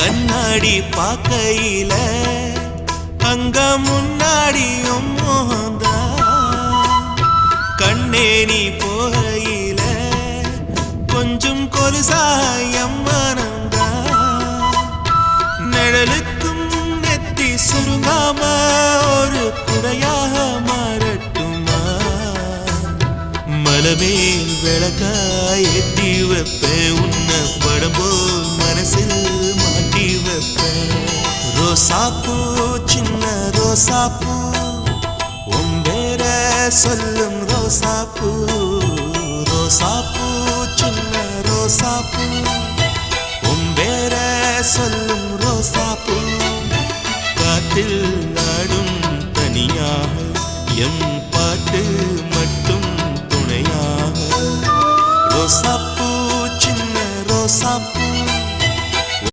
கண்ணாடி பார்க்கையில அங்க முன்னாடியும் மோகந்தா கண்ணே நீ போகையில கொஞ்சம் கொலுசாயம் மனந்தா நிழலுக்கும் நெத்தி சுருங்காம ஒரு குறையாக மாறட்டுமா மலமேல் விளக்காய் ஏத்தி வைப்பேன் உன்ன படம் போல் மனசில் மாட்டி வைப்பேன் ரோசாப்பூ சின்ன ரோசாப்பூ உம்பேர சொல்லும் ரோசாப்பூ ரோசாப்பூ சின்ன ரோசாப்பூ உம்பேர சொல்லும் ரோசாப்பூ காற்றில் நாடும் தனியாக எம் பாட்டு மட்டும் துணையாக ரோசாப்பூ சின்ன ரோசாப்பூ